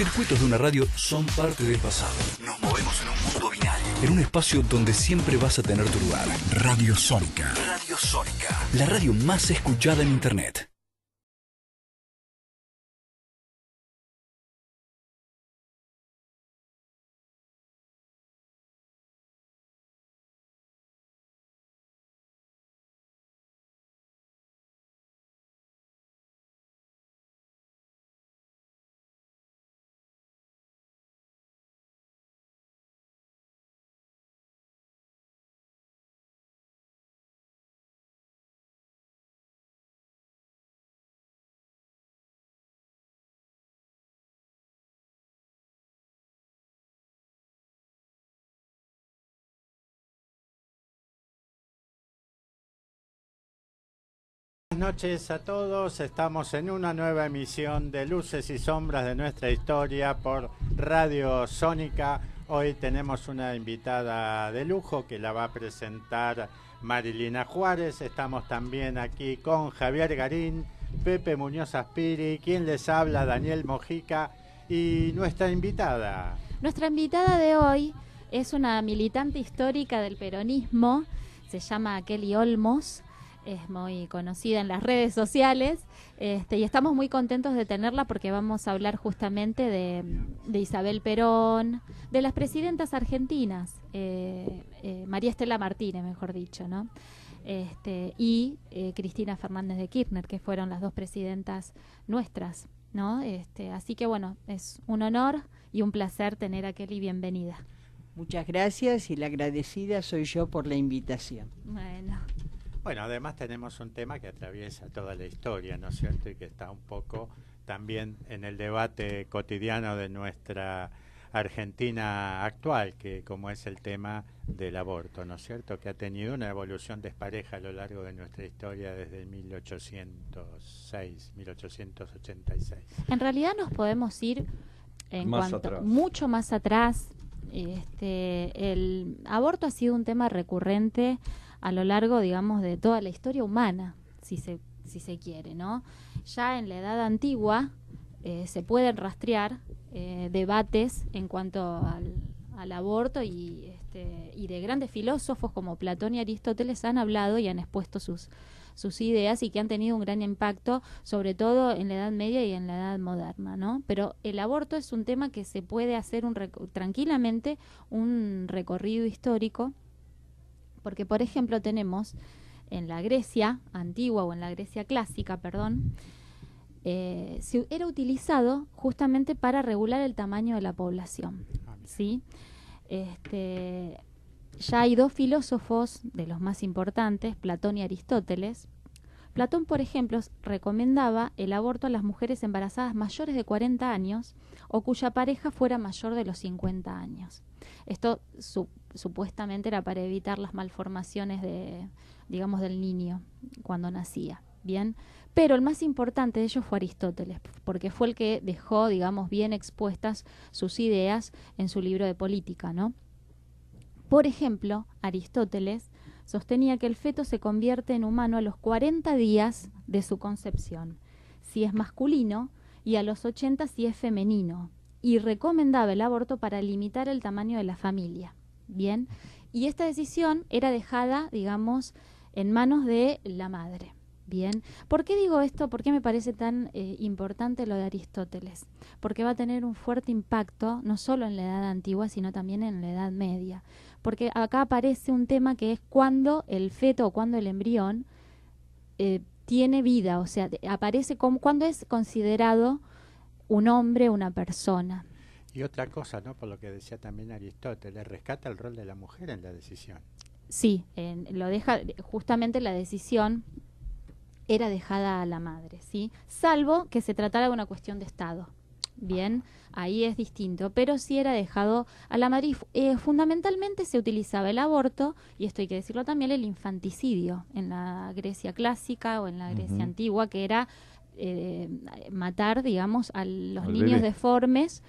circuitos de una radio son parte del pasado. Nos movemos en un mundo binario, en un espacio donde siempre vas a tener tu lugar. Radio Sónica. Radio Sónica. La radio más escuchada en Internet. Buenas noches a todos, estamos en una nueva emisión de Luces y Sombras de nuestra historia por Radio Sónica. Hoy tenemos una invitada de lujo que la va a presentar Marilina Juárez. Estamos también aquí con Javier Garín, Pepe Muñoz Aspiri, quien les habla, Daniel Mojica, y nuestra invitada. Nuestra invitada de hoy es una militante histórica del peronismo, se llama Kelly Olmos. Es muy conocida en las redes sociales y estamos muy contentos de tenerla porque vamos a hablar justamente de Isabel Perón, de las presidentas argentinas, María Estela Martínez, mejor dicho, ¿no? Y Cristina Fernández de Kirchner, que fueron las dos presidentas nuestras, ¿no? Así que bueno, es un honor y un placer tener a Kelly. Bienvenida. Muchas gracias y la agradecida soy yo por la invitación. Bueno, además tenemos un tema que atraviesa toda la historia, ¿no es cierto? Y que está un poco también en el debate cotidiano de nuestra Argentina actual, que como es el tema del aborto, ¿no es cierto? Que ha tenido una evolución despareja a lo largo de nuestra historia desde 1806, 1886. En realidad nos podemos ir mucho más atrás. El aborto ha sido un tema recurrente a lo largo, digamos, de toda la historia humana, si se quiere, ¿no? Ya en la Edad Antigua se pueden rastrear debates en cuanto al aborto y de grandes filósofos como Platón y Aristóteles han hablado y han expuesto sus ideas y que han tenido un gran impacto, sobre todo en la Edad Media y en la Edad Moderna, ¿no? Pero el aborto es un tema que se puede hacer tranquilamente un recorrido histórico, porque, por ejemplo, tenemos en la Grecia antigua o en la Grecia clásica, era utilizado justamente para regular el tamaño de la población, ¿sí? Ya hay dos filósofos de los más importantes, Platón y Aristóteles. Platón, por ejemplo, recomendaba el aborto a las mujeres embarazadas mayores de 40 años o cuya pareja fuera mayor de los 50 años. Esto supuestamente era para evitar las malformaciones del niño cuando nacía, ¿bien? Pero el más importante de ellos fue Aristóteles, porque fue el que dejó, bien expuestas sus ideas en su libro de política, ¿no? Por ejemplo, Aristóteles sostenía que el feto se convierte en humano a los 40 días de su concepción, si es masculino, y a los 80 si es femenino, y recomendaba el aborto para limitar el tamaño de la familia. Bien, y esta decisión era dejada, en manos de la madre. Bien, ¿por qué digo esto? ¿Por qué me parece tan importante lo de Aristóteles? Porque va a tener un fuerte impacto no solo en la Edad Antigua, sino también en la Edad Media. Porque acá aparece un tema que es cuando el feto o cuando el embrión tiene vida, o sea, aparece como cuando es considerado un hombre, una persona. Y otra cosa, ¿no? Por lo que decía también Aristóteles, rescata el rol de la mujer en la decisión. Sí, lo deja, justamente la decisión era dejada a la madre, ¿sí? Salvo que se tratara de una cuestión de Estado. Bien, ahí es distinto, pero sí era dejado a la madre. Fundamentalmente se utilizaba el aborto, y esto hay que decirlo también, el infanticidio en la Grecia clásica o en la Grecia antigua, que era matar, a los niños deformes,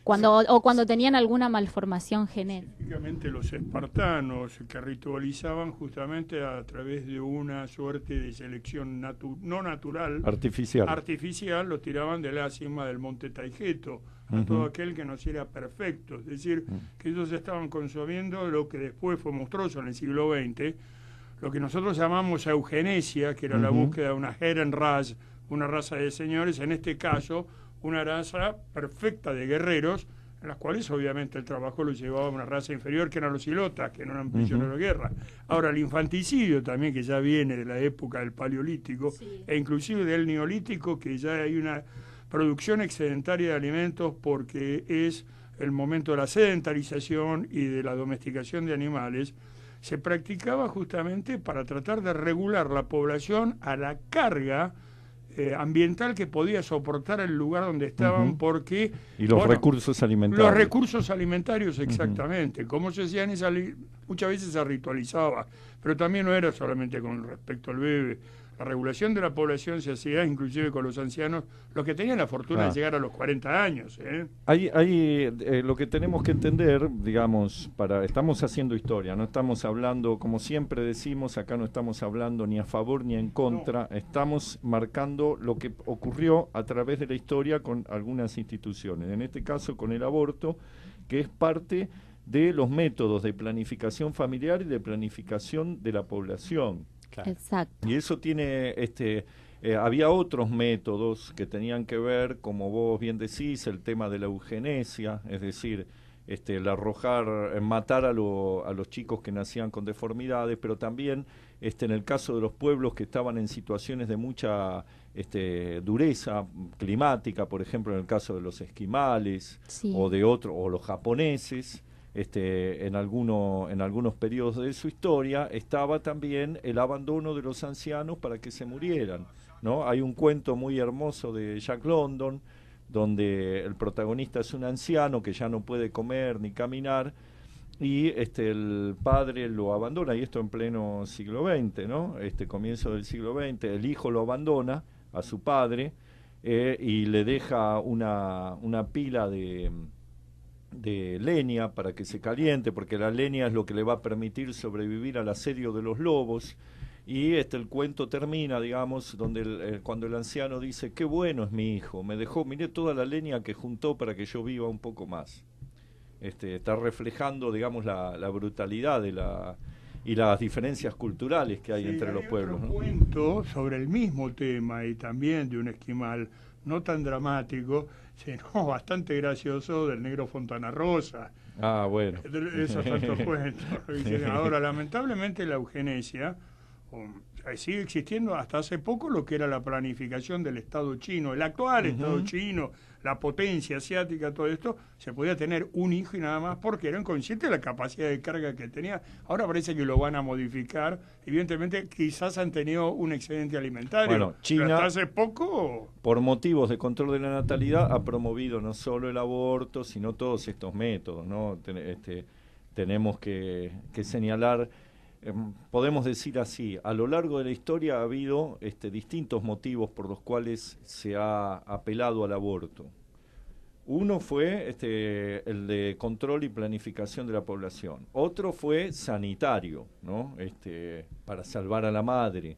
cuando tenían alguna malformación genética. Específicamente los espartanos, que ritualizaban justamente a través de una suerte de selección no natural, artificial, lo tiraban de la cima del monte Taigeto a todo aquel que no era perfecto. Es decir, que ellos estaban consumiendo lo que después fue monstruoso en el siglo XX, lo que nosotros llamamos eugenesia, que era la búsqueda de una Herrenrasse, una raza de señores, en este caso una raza perfecta de guerreros, en las cuales obviamente el trabajo lo llevaba a una raza inferior, que eran los ilotas, que no eran prisioneros de guerra. Ahora, el infanticidio también, que ya viene de la época del Paleolítico, e inclusive del Neolítico, que ya hay una producción excedentaria de alimentos porque es el momento de la sedentarización y de la domesticación de animales, se practicaba justamente para tratar de regular la población a la carga ambiental que podía soportar el lugar donde estaban, porque... Y los recursos alimentarios. Los recursos alimentarios, exactamente. Como se hacían, muchas veces se ritualizaba, pero también no era solamente con respecto al bebé. La regulación de la población se hacía inclusive con los ancianos, los que tenían la fortuna de llegar a los 40 años. Lo que tenemos que entender, digamos, estamos haciendo historia, no estamos hablando, como siempre decimos, acá no estamos hablando ni a favor ni en contra, estamos marcando lo que ocurrió a través de la historia con algunas instituciones, en este caso con el aborto, que es parte de los métodos de planificación familiar y de planificación de la población. Claro. Exacto. Y eso tiene, había otros métodos que tenían que ver, como vos bien decís, el tema de la eugenesia, es decir, el arrojar, matar a los chicos que nacían con deformidades, pero también en el caso de los pueblos que estaban en situaciones de mucha dureza climática, por ejemplo en el caso de los esquimales, o los japoneses, en algunos periodos de su historia, estaba también el abandono de los ancianos para que se murieran, ¿no? Hay un cuento muy hermoso de Jack London, donde el protagonista es un anciano que ya no puede comer ni caminar, y el padre lo abandona, y esto en pleno siglo XX, ¿no? Comienzo del siglo XX, el hijo lo abandona a su padre, y le deja una pila de leña para que se caliente, porque la leña es lo que le va a permitir sobrevivir al asedio de los lobos, y el cuento termina, digamos, donde cuando el anciano dice: qué bueno es mi hijo, me dejó, miré toda la leña que juntó para que yo viva un poco más. Está reflejando, digamos, la brutalidad y las diferencias culturales que hay entre los pueblos, ¿no? Un cuento sobre el mismo tema, y también de un esquimal, no tan dramático, sino bastante gracioso, del negro Fontana Rosa. Ah, bueno. Esos tantos cuentos. Ahora, lamentablemente, la eugenesia sigue existiendo hasta hace poco lo que era la planificación del Estado chino, el actual Estado chino, la potencia asiática, todo esto, se podía tener un hijo y nada más, porque eran conscientes de la capacidad de carga que tenía. Ahora parece que lo van a modificar. Evidentemente, quizás han tenido un excedente alimentario. Bueno, China, pero hasta hace poco, por motivos de control de la natalidad, ha promovido no solo el aborto, sino todos estos métodos, ¿no? Tenemos que señalar, podemos decir así, a lo largo de la historia ha habido distintos motivos por los cuales se ha apelado al aborto. Uno fue el de control y planificación de la población. Otro fue sanitario, ¿no? Para salvar a la madre.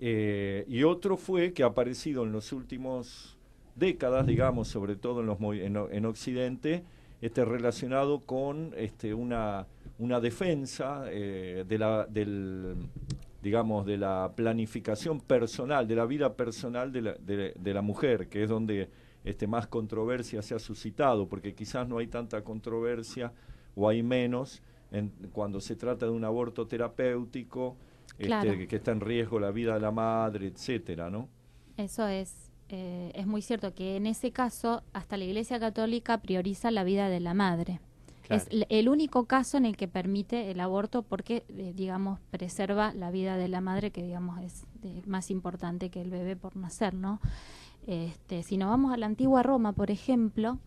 Y otro fue que ha aparecido en los últimos décadas, digamos, sobre todo en Occidente, relacionado con una defensa de la planificación personal, de la vida personal de la mujer, que es donde más controversia se ha suscitado, porque quizás no hay tanta controversia, o hay menos, cuando se trata de un aborto terapéutico, claro, que está en riesgo la vida de la madre, etcétera, ¿no? Eso es muy cierto, que en ese caso hasta la Iglesia Católica prioriza la vida de la madre. Claro. Es el único caso en el que permite el aborto porque, digamos, preserva la vida de la madre, que, digamos, es más importante que el bebé por nacer, ¿no? Si nos vamos a la antigua Roma, por ejemplo,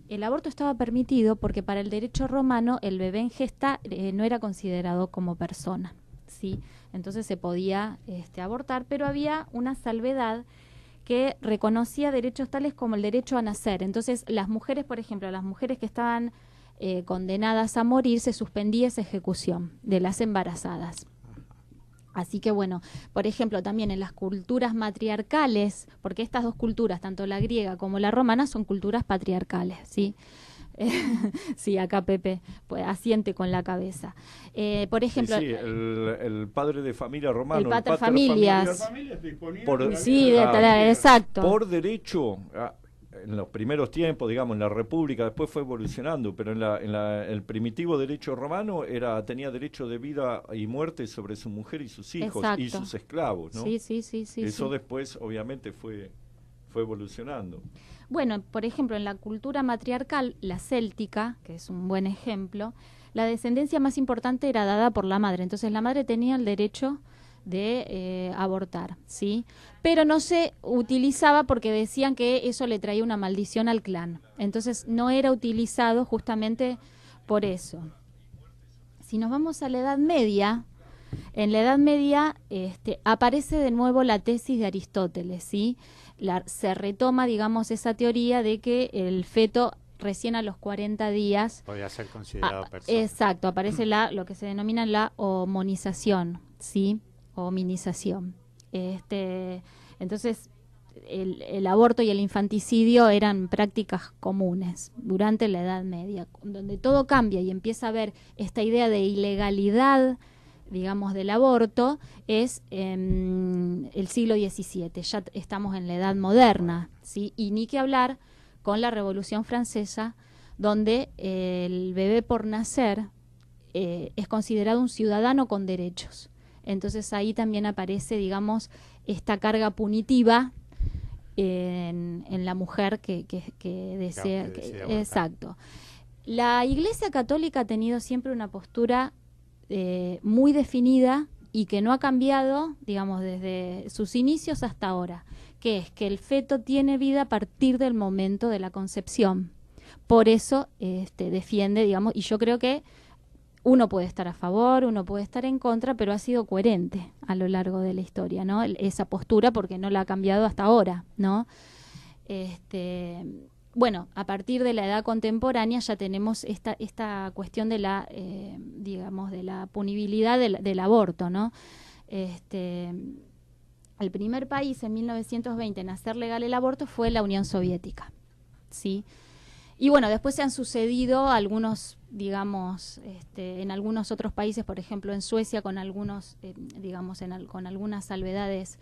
el aborto estaba permitido porque para el derecho romano el bebé en gesta no era considerado como persona, ¿sí? Entonces se podía abortar, pero había una salvedad, que que reconocía derechos tales como el derecho a nacer. Entonces, las mujeres, por ejemplo, las mujeres que estaban condenadas a morir, se suspendía esa ejecución de las embarazadas. Así que bueno, por ejemplo, también en las culturas matriarcales, porque estas dos culturas, tanto la griega como la romana, son culturas patriarcales, ¿sí? Sí, acá Pepe pues, asiente con la cabeza. Por ejemplo, sí, el padre de familia romano, el pater familias, sí, claro, exacto. Por derecho, en los primeros tiempos, digamos, en la República, después fue evolucionando, pero el primitivo derecho romano tenía derecho de vida y muerte sobre su mujer y sus hijos, exacto, y sus esclavos, ¿no? Sí. Eso después, obviamente, fue evolucionando. Bueno, por ejemplo, en la cultura matriarcal, la céltica, que es un buen ejemplo, la descendencia más importante era dada por la madre. Entonces, la madre tenía el derecho de abortar, ¿sí? Pero no se utilizaba porque decían que eso le traía una maldición al clan. Entonces, no era utilizado justamente por eso. Si nos vamos a la Edad Media, en la Edad Media aparece de nuevo la tesis de Aristóteles, ¿sí? Se retoma, digamos, esa teoría de que el feto recién a los 40 días podía ser considerado persona. Exacto, aparece lo que se denomina la hominización, ¿sí? Hominización. Entonces, el aborto y el infanticidio eran prácticas comunes durante la Edad Media, donde todo cambia y empieza a haber esta idea de ilegalidad, digamos, del aborto, es el siglo XVII. Ya estamos en la Edad Moderna, ¿sí? Y ni que hablar con la Revolución Francesa, donde el bebé por nacer es considerado un ciudadano con derechos. Entonces ahí también aparece, digamos, esta carga punitiva en la mujer que desea. Exacto. La Iglesia Católica ha tenido siempre una postura muy definida y que no ha cambiado, digamos, desde sus inicios hasta ahora, que es que el feto tiene vida a partir del momento de la concepción. Por eso defiende, digamos, y yo creo que uno puede estar a favor, uno puede estar en contra, pero ha sido coherente a lo largo de la historia, ¿no? Esa postura, porque no la ha cambiado hasta ahora, ¿no? Bueno, a partir de la edad contemporánea ya tenemos esta cuestión de la, digamos, de la punibilidad del aborto, ¿no? El primer país en 1920 en hacer legal el aborto fue la Unión Soviética, ¿sí? Y bueno, después se han sucedido algunos, digamos, en algunos otros países, por ejemplo en Suecia, con algunos, digamos, con algunas salvedades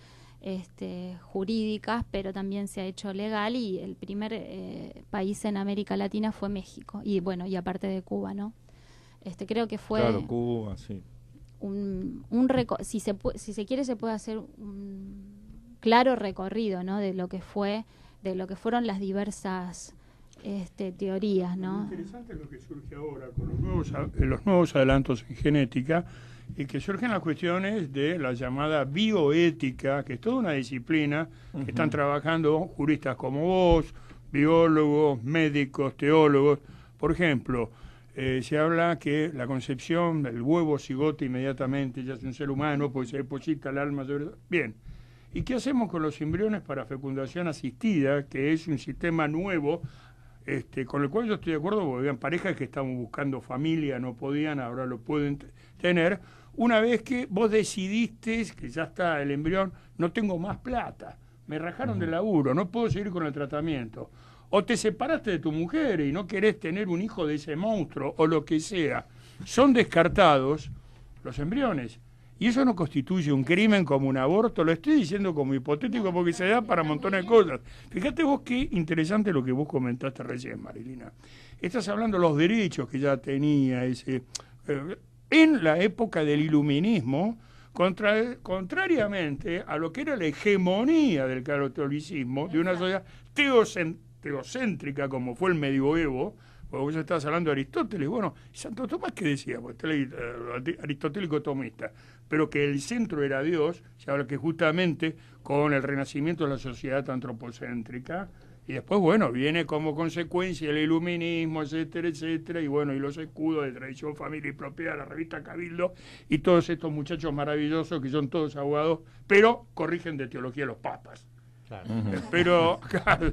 jurídicas, pero también se ha hecho legal, y el primer país en América Latina fue México, y bueno, y aparte de Cuba, ¿no? Creo que fue... Claro, Cuba, sí. Si se quiere, se puede hacer un claro recorrido, ¿no? De lo que fueron las diversas teorías, ¿no? Lo interesante es lo que surge ahora con los nuevos adelantos en genética, y que surgen las cuestiones de la llamada bioética, que es toda una disciplina que están trabajando juristas como vos, biólogos, médicos, teólogos. Por ejemplo, se habla que la concepción del huevo cigote inmediatamente ya es un ser humano, pues se deposita el alma sobre... Bien. ¿Y qué hacemos con los embriones para fecundación asistida, que es un sistema nuevo, con el cual yo estoy de acuerdo, porque habían parejas que estaban buscando familia, no podían, ahora lo pueden tener? Una vez que vos decidiste que ya está el embrión, no tengo más plata, me rajaron de laburo, no puedo seguir con el tratamiento. O te separaste de tu mujer y no querés tener un hijo de ese monstruo, o lo que sea. Son descartados los embriones. Y eso no constituye un crimen como un aborto, lo estoy diciendo como hipotético porque se da para montones de cosas. Fíjate vos qué interesante lo que vos comentaste recién, Marilina. Estás hablando de los derechos que ya tenía ese... en la época del iluminismo, contrariamente a lo que era la hegemonía del catolicismo, de una sociedad teocéntrica como fue el medioevo, porque vos estás hablando de Aristóteles. Bueno, Santo Tomás, ¿qué decía? Pues aristotélico tomista, pero que el centro era Dios. Se habla que justamente con el renacimiento de la sociedad antropocéntrica, y después, bueno, viene como consecuencia el iluminismo, etcétera, etcétera, y bueno, y los escudos de tradición, familia y propiedad, la revista Cabildo, y todos estos muchachos maravillosos que son todos abogados, pero corrigen de teología los papas. Claro. Pero claro,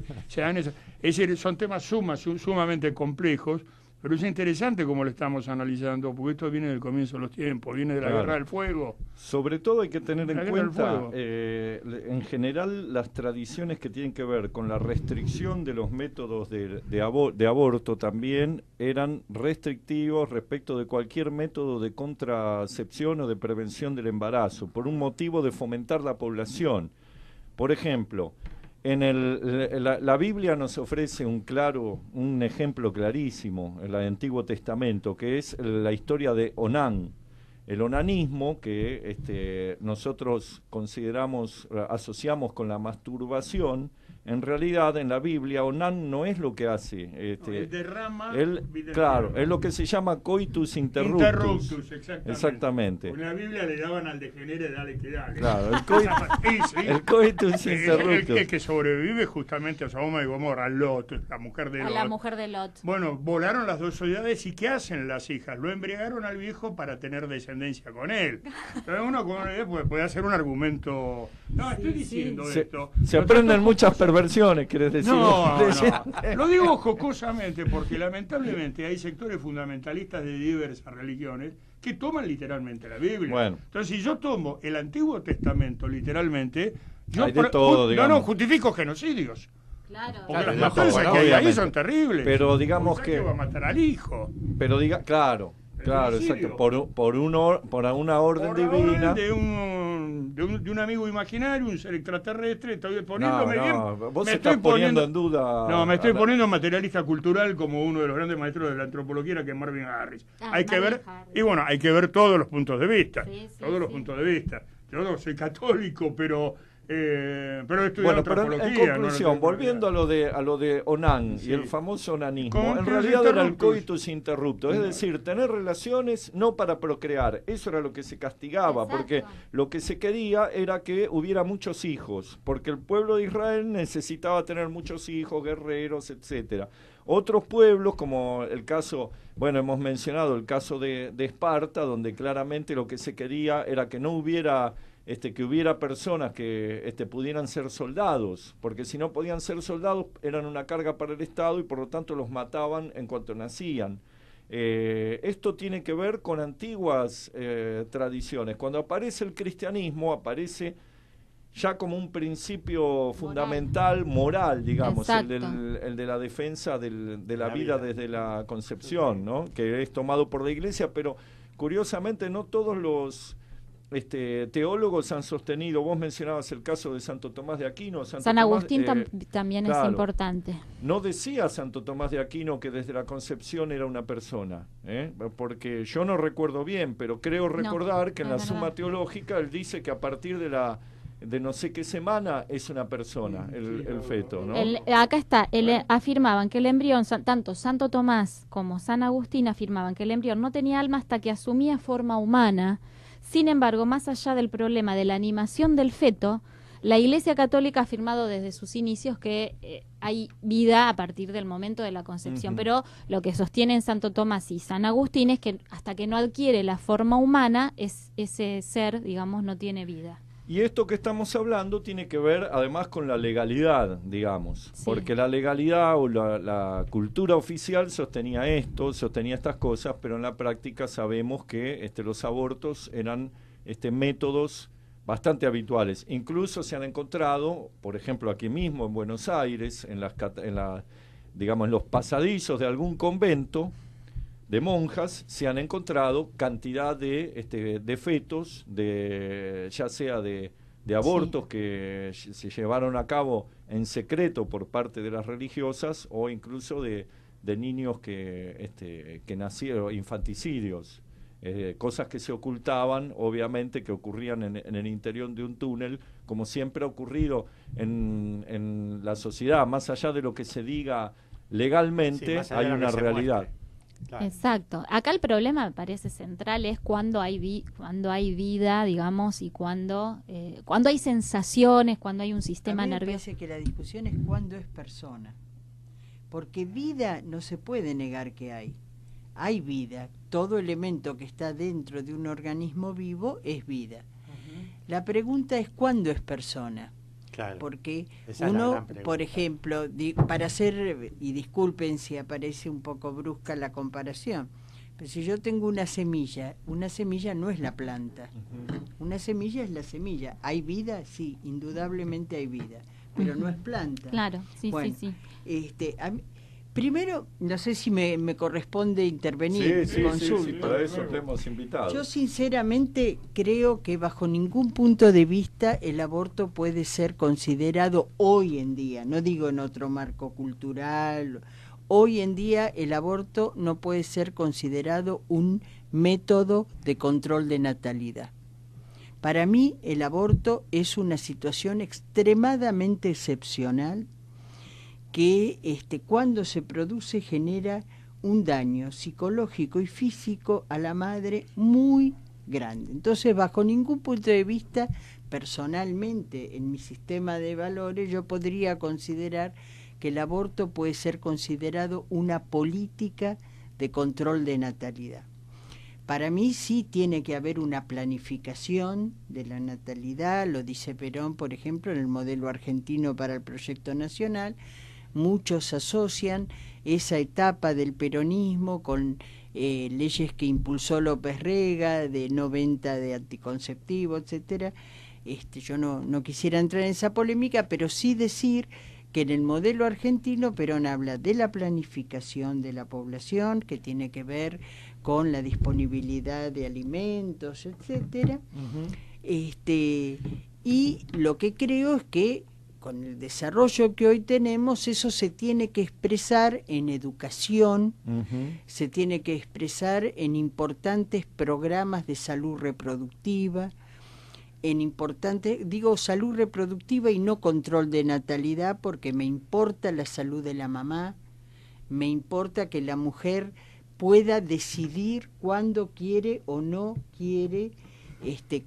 son temas sumamente complejos, pero es interesante como lo estamos analizando, porque esto viene del comienzo de los tiempos, viene de la Guerra del Fuego. Sobre todo hay que tener en cuenta, en general, las tradiciones que tienen que ver con la restricción de los métodos de aborto también eran restrictivos respecto de cualquier método de contracepción o de prevención del embarazo, por un motivo de fomentar la población. Por ejemplo, la Biblia nos ofrece un ejemplo clarísimo en el Antiguo Testamento, que es la historia de Onán. El onanismo, que nosotros asociamos con la masturbación, en realidad en la Biblia Onán no es lo que hace. Él derrama. Claro, es lo que se llama coitus interruptus. Exactamente. En la Biblia le daban al degenere, dale que dale. Claro, el coitus interruptus. El que sobrevive justamente a Sodoma y Gomorra, a Lot, la mujer de Lot. A la mujer de Lot. Bueno, volaron las dos ciudades y ¿qué hacen las hijas? Lo embriagaron al viejo para tener descendencia con él. Entonces uno puede hacer un argumento. No, estoy diciendo esto. Se aprenden muchas perversiones, ¿querés decir? No. Lo digo jocosamente porque lamentablemente hay sectores fundamentalistas de diversas religiones que toman literalmente la Biblia. Bueno. Entonces, si yo tomo el Antiguo Testamento literalmente, yo justifico genocidios. Claro. Porque las matanzas que hay ahí son terribles. Pero digamos que va a matar al hijo. Pero claro, exacto, por una orden divina. De un amigo imaginario, un ser extraterrestre, estoy poniéndome bien. Vos estás poniendo en duda. No, me estoy poniendo materialista cultural como uno de los grandes maestros de la antropología, que es Marvin Harris. Hay que ver todos los puntos de vista. Los puntos de vista. Yo no soy católico, pero he estudiado antropología. En conclusión, volviendo a lo de Onán y el famoso onanismo, en realidad era el coitus interruptus, es decir, tener relaciones no para procrear. Eso era lo que se castigaba. Exacto. Porque lo que se quería era que hubiera muchos hijos, porque el pueblo de Israel necesitaba tener muchos hijos, guerreros, etcétera. Otros pueblos, como el caso, hemos mencionado el caso de Esparta, donde claramente lo que se quería era que no hubiera que hubiera personas que pudieran ser soldados, porque si no podían ser soldados eran una carga para el Estado y por lo tanto los mataban en cuanto nacían. Esto tiene que ver con antiguas tradiciones. Cuando aparece el cristianismo, aparece ya como un principio fundamental, moral, digamos, el de la defensa de la vida desde la concepción, ¿no? Que es tomado por la Iglesia, pero curiosamente no todos los teólogos han sostenido. Vos mencionabas el caso de Santo Tomás de Aquino. San Agustín también es importante. No decía Santo Tomás de Aquino que desde la concepción era una persona, porque yo no recuerdo bien, pero creo recordar que en la Suma Teológica él dice que a partir de no sé qué semana es una persona, el feto, ¿no? Acá está, afirmaban que el embrión, tanto Santo Tomás como San Agustín afirmaban que el embrión no tenía alma hasta que asumía forma humana. Sin embargo, más allá del problema de la animación del feto, la Iglesia Católica ha afirmado desde sus inicios que hay vida a partir del momento de la concepción, pero lo que sostienen Santo Tomás y San Agustín es que hasta que no adquiere la forma humana, ese ser, digamos, no tiene vida. Y esto que estamos hablando tiene que ver además con la legalidad, digamos, porque la legalidad o la cultura oficial sostenía estas cosas, pero en la práctica sabemos que los abortos eran métodos bastante habituales. Incluso se han encontrado, por ejemplo, aquí mismo en Buenos Aires, en los pasadizos de algún convento de monjas, se han encontrado cantidad de fetos, ya sea de abortos que se llevaron a cabo en secreto por parte de las religiosas, o incluso de niños que nacieron, infanticidios, cosas que se ocultaban, obviamente, que ocurrían en el interior de un túnel, como siempre ha ocurrido en la sociedad. Más allá de lo que se diga legalmente, hay una realidad. Claro. Exacto. Acá el problema me parece central es cuando hay vida, digamos, y cuando hay sensaciones, cuando hay un sistema nervioso. Me parece que la discusión es cuándo es persona, porque vida no se puede negar que hay. Hay vida. Todo elemento que está dentro de un organismo vivo es vida. La pregunta es cuándo es persona. Claro, porque esa uno, por ejemplo, para hacer, y disculpen si aparece un poco brusca la comparación, pero si yo tengo una semilla no es la planta, una semilla es la semilla. ¿Hay vida? Sí, indudablemente hay vida, pero no es planta. Claro, sí, bueno, sí. Primero, no sé si me corresponde intervenir. Sí, para eso te hemos invitado. Yo sinceramente creo que bajo ningún punto de vista el aborto puede ser considerado hoy en día, no digo en otro marco cultural, hoy en día el aborto no puede ser considerado un método de control de natalidad. Para mí el aborto es una situación extremadamente excepcional que cuando se produce genera un daño psicológico y físico a la madre muy grande. Entonces, bajo ningún punto de vista, personalmente, en mi sistema de valores, yo podría considerar que el aborto puede ser considerado una política de control de natalidad. Para mí sí tiene que haber una planificación de la natalidad, lo dice Perón, por ejemplo, en el modelo argentino para el proyecto nacional. Muchos asocian esa etapa del peronismo con leyes que impulsó López Rega, de no venta de anticonceptivo, etcétera. Yo no quisiera entrar en esa polémica, pero sí decir que en el modelo argentino Perón habla de la planificación de la población, que tiene que ver con la disponibilidad de alimentos, etcétera. Y lo que creo es que con el desarrollo que hoy tenemos, eso se tiene que expresar en educación, se tiene que expresar en importantes programas de salud reproductiva, digo salud reproductiva y no control de natalidad, porque me importa la salud de la mamá, me importa que la mujer pueda decidir cuándo quiere o no quiere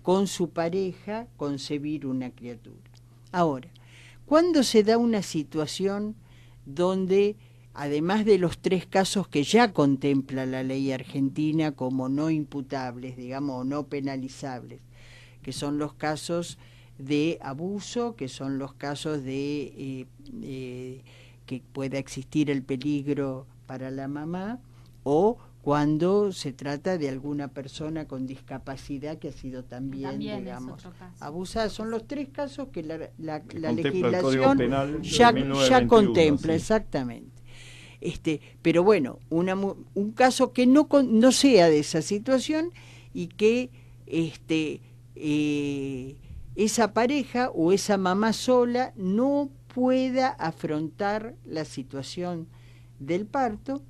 con su pareja concebir una criatura. Ahora, ¿cuándo se da una situación donde, además de los 3 casos que ya contempla la ley argentina como no imputables, digamos, o no penalizables, que son los casos de abuso, que son los casos de que pueda existir el peligro para la mamá, o cuando se trata de alguna persona con discapacidad que ha sido también digamos, abusada? Son los 3 casos que la legislación ya contempla, sí. Exactamente. Pero bueno, un caso que no sea de esa situación y que esa pareja o esa mamá sola no pueda afrontar la situación del parto,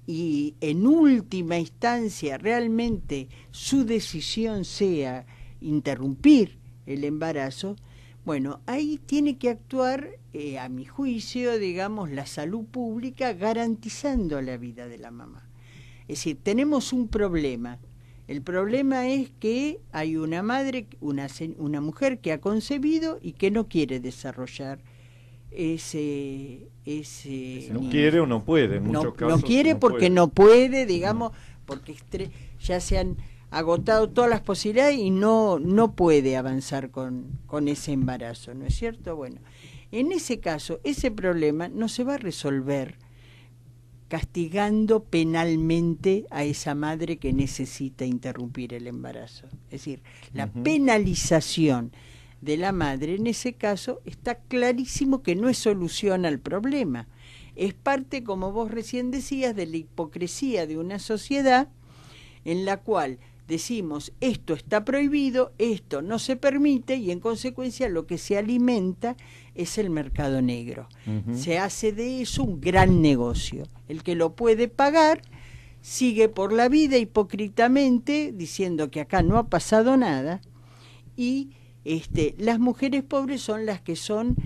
y en última instancia realmente su decisión sea interrumpir el embarazo, bueno, ahí tiene que actuar, a mi juicio, digamos, la salud pública garantizando la vida de la mamá. Es decir, tenemos un problema. El problema es que hay una madre, una mujer que ha concebido y que no quiere desarrollar ese no quiere o no puede, en muchos casos no quiere porque no puede, digamos, porque ya se han agotado todas las posibilidades y no puede avanzar con ese embarazo, ¿no es cierto? Bueno, en ese caso, ese problema no se va a resolver castigando penalmente a esa madre que necesita interrumpir el embarazo. Es decir, la penalización de la madre, en ese caso, está clarísimo que no es solución al problema. Es parte, como vos recién decías, de la hipocresía de una sociedad en la cual decimos esto está prohibido, esto no se permite, y en consecuencia lo que se alimenta es el mercado negro. Se hace de eso un gran negocio. El que lo puede pagar sigue por la vida hipócritamente diciendo que acá no ha pasado nada, y las mujeres pobres son las que son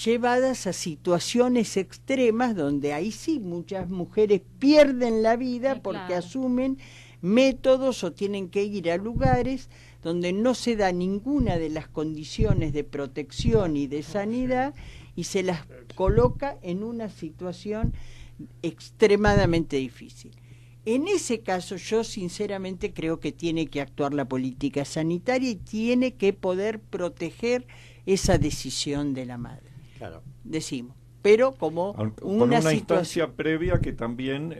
llevadas a situaciones extremas donde ahí sí muchas mujeres pierden la vida, sí, porque asumen métodos o tienen que ir a lugares donde no se da ninguna de las condiciones de protección y de sanidad y se las coloca en una situación extremadamente difícil. En ese caso yo sinceramente creo que tiene que actuar la política sanitaria y tiene que poder proteger esa decisión de la madre. Claro. Decimos. Pero como una instancia previa que también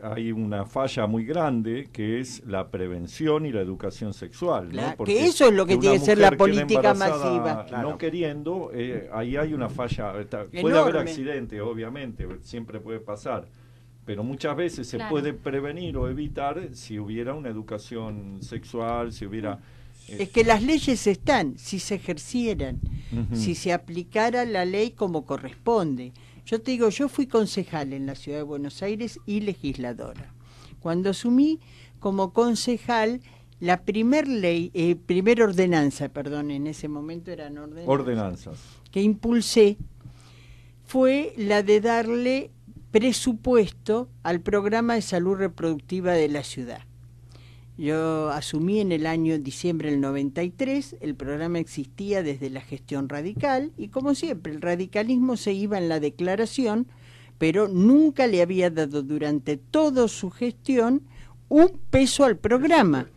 hay una falla muy grande, que es la prevención y la educación sexual, claro, ¿no? Porque que eso es lo que tiene que ser la política masiva. No queriendo, ahí hay una falla. Puede enorme. haber accidentes, obviamente, siempre puede pasar, pero muchas veces se puede prevenir o evitar si hubiera una educación sexual, si hubiera... Es que las leyes están, si se ejercieran, si se aplicara la ley como corresponde. Yo te digo, yo fui concejal en la Ciudad de Buenos Aires y legisladora. Cuando asumí como concejal, la primera ordenanza, en ese momento eran ordenanzas, que impulsé, fue la de darle presupuesto al programa de salud reproductiva de la ciudad. Yo asumí en el año diciembre del 93, el programa existía desde la gestión radical y como siempre el radicalismo se iba en la declaración, pero nunca le había dado durante toda su gestión un peso al programa.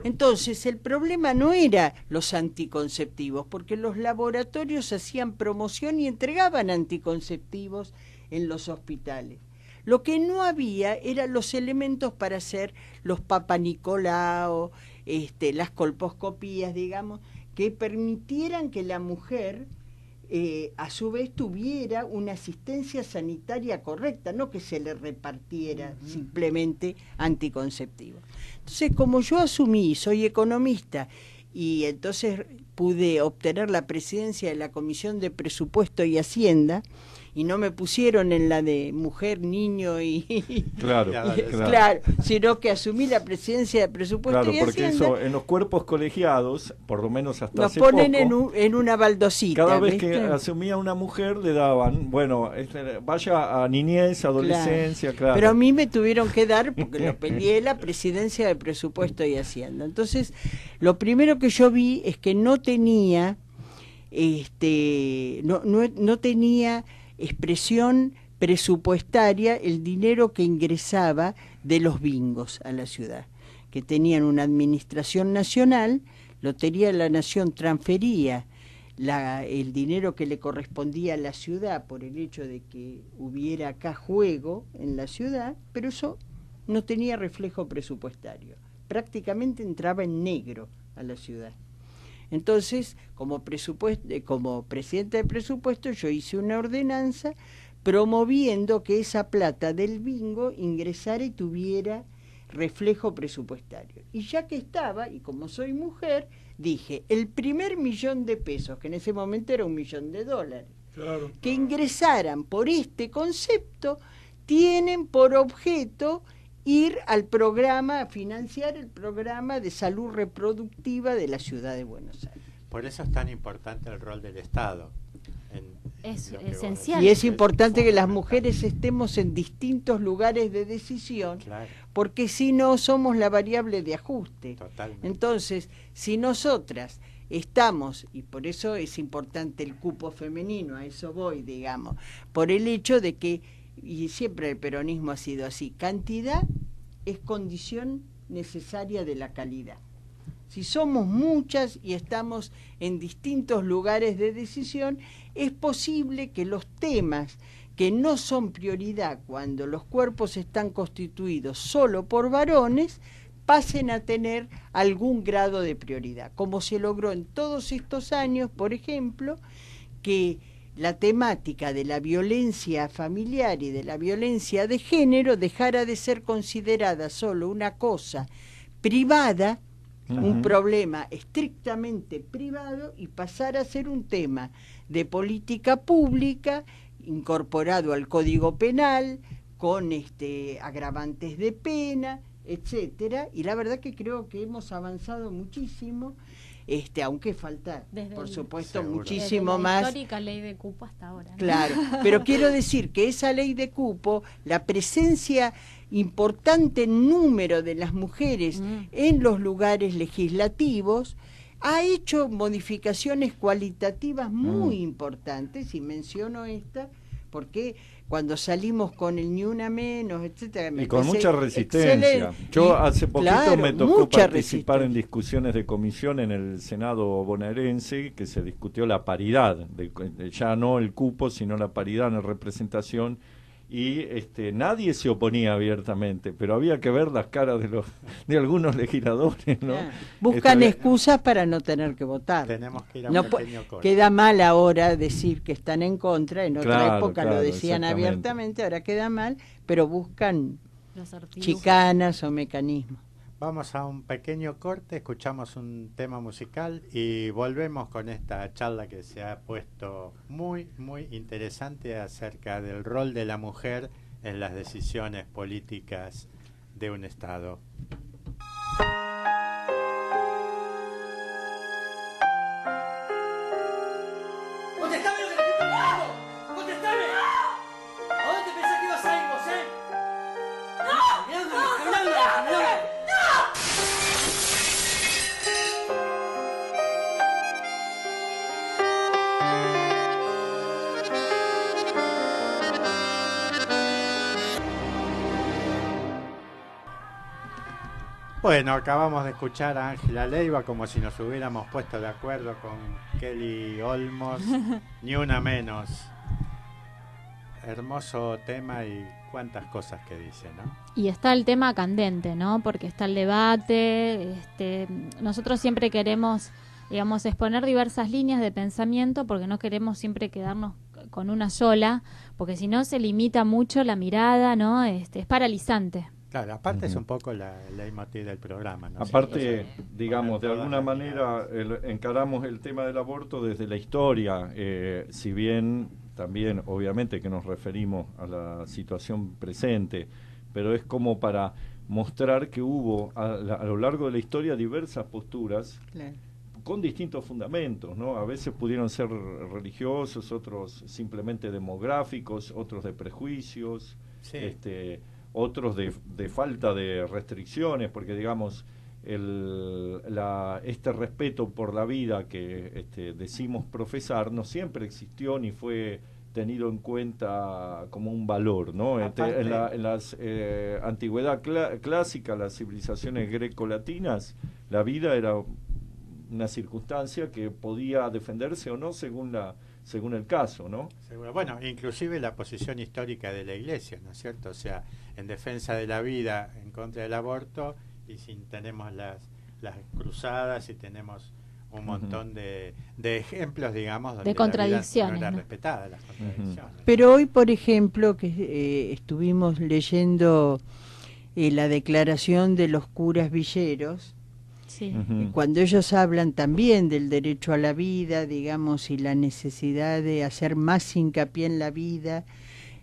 Entonces el problema no era los anticonceptivos, porque los laboratorios hacían promoción y entregaban anticonceptivos en los hospitales. Lo que no había eran los elementos para hacer los papanicolao, las colposcopías, digamos, que permitieran que la mujer a su vez tuviera una asistencia sanitaria correcta, no que se le repartiera simplemente anticonceptivos. Entonces, como yo asumí, soy economista, y entonces pude obtener la presidencia de la Comisión de Presupuesto y Hacienda, y no me pusieron en la de mujer, niño y claro, sino que asumí la presidencia de Presupuesto y Hacienda. Claro, porque eso en los cuerpos colegiados, por lo menos hasta hace poco, nos ponen en una baldosita. Cada vez que asumía una mujer le daban, vaya a niñez, adolescencia, claro. Pero a mí me tuvieron que dar, porque lo peleé, la presidencia de Presupuesto y Hacienda. Entonces, lo primero que yo vi es que no tenía, no tenía expresión presupuestaria el dinero que ingresaba de los bingos a la ciudad, que tenían una administración nacional, Lotería de la Nación transfería el dinero que le correspondía a la ciudad por el hecho de que hubiera acá juego en la ciudad, pero eso no tenía reflejo presupuestario, prácticamente entraba en negro a la ciudad. Entonces, como presidente de presupuesto, yo hice una ordenanza promoviendo que esa plata del bingo ingresara y tuviera reflejo presupuestario. Y ya que estaba, y como soy mujer, dije, el primer $1.000.000, que en ese momento era $1.000.000, claro, que ingresaran por este concepto, tienen por objeto ir al programa, a financiar el programa de salud reproductiva de la ciudad de Buenos Aires. Por eso es tan importante el rol del Estado. Es esencial. Y es importante que las mujeres estemos en distintos lugares de decisión, claro, porque si no somos la variable de ajuste. Totalmente. Entonces, si nosotras estamos, y por eso es importante el cupo femenino, a eso voy, digamos, por el hecho de que, y siempre el peronismo ha sido así, cantidad es condición necesaria de la calidad. Si somos muchas y estamos en distintos lugares de decisión, es posible que los temas que no son prioridad cuando los cuerpos están constituidos solo por varones, pasen a tener algún grado de prioridad, como se logró en todos estos años, por ejemplo, que la temática de la violencia familiar y de la violencia de género dejara de ser considerada solo una cosa privada, un problema estrictamente privado, y pasara a ser un tema de política pública incorporado al Código Penal, con agravantes de pena, etcétera. Y la verdad que creo que hemos avanzado muchísimo, aunque falta, por supuesto, muchísimo desde la más. Histórica ley de cupo hasta ahora, ¿no? Claro, pero quiero decir que esa ley de cupo, la presencia importante número de las mujeres en los lugares legislativos, ha hecho modificaciones cualitativas muy importantes, y menciono esta ¿Por qué cuando salimos con el ni una menos, etcétera? Y con mucha resistencia. Yo hace poquito me tocó participar en discusiones de comisión en el Senado bonaerense, que se discutió la paridad, ya no el cupo, sino la paridad en la representación, y nadie se oponía abiertamente, pero había que ver las caras de algunos legisladores, ¿no? Buscan excusas para no tener que votar. Tenemos que ir a un pequeño corte. Queda mal ahora decir que están en contra, en otra época lo decían abiertamente, ahora queda mal, pero buscan chicanas o mecanismos. Vamos a un pequeño corte, escuchamos un tema musical y volvemos con esta charla que se ha puesto muy, muy interesante acerca del rol de la mujer en las decisiones políticas de un Estado. ¡Contestame lo que te estoy preguntando! ¡Contestame! ¿A dónde pensás que ibas a ir vos, ¡No! Bueno, acabamos de escuchar a Ángela Leiva como si nos hubiéramos puesto de acuerdo con Kelly Olmos, ni una menos. Hermoso tema y cuántas cosas que dice, ¿no? Y está el tema candente, ¿no? Porque está el debate, nosotros siempre queremos, digamos, exponer diversas líneas de pensamiento porque no queremos siempre quedarnos con una sola, porque si no se limita mucho la mirada, ¿no? Es paralizante. Claro, aparte es un poco la leitmotiv del programa, ¿no? Aparte, digamos, de alguna manera encaramos el tema del aborto desde la historia, si bien también obviamente que nos referimos a la situación presente, pero es como para mostrar que hubo a lo largo de la historia diversas posturas con distintos fundamentos, ¿no? A veces pudieron ser religiosos, otros simplemente demográficos, otros de prejuicios, otros de falta de restricciones, porque digamos este respeto por la vida que decimos profesar no siempre existió ni fue tenido en cuenta como un valor, ¿no? En la antigüedad clásica, las civilizaciones grecolatinas, la vida era una circunstancia que podía defenderse o no según el caso, ¿no? Seguro. Bueno, inclusive la posición histórica de la Iglesia, ¿no es cierto? O sea, en defensa de la vida, en contra del aborto, y si tenemos las cruzadas y tenemos un montón de ejemplos, digamos, donde de contradicciones, no era respetada las contradicciones. Pero hoy, por ejemplo, que estuvimos leyendo la declaración de los curas villeros, cuando ellos hablan también del derecho a la vida, digamos, y la necesidad de hacer más hincapié en la vida,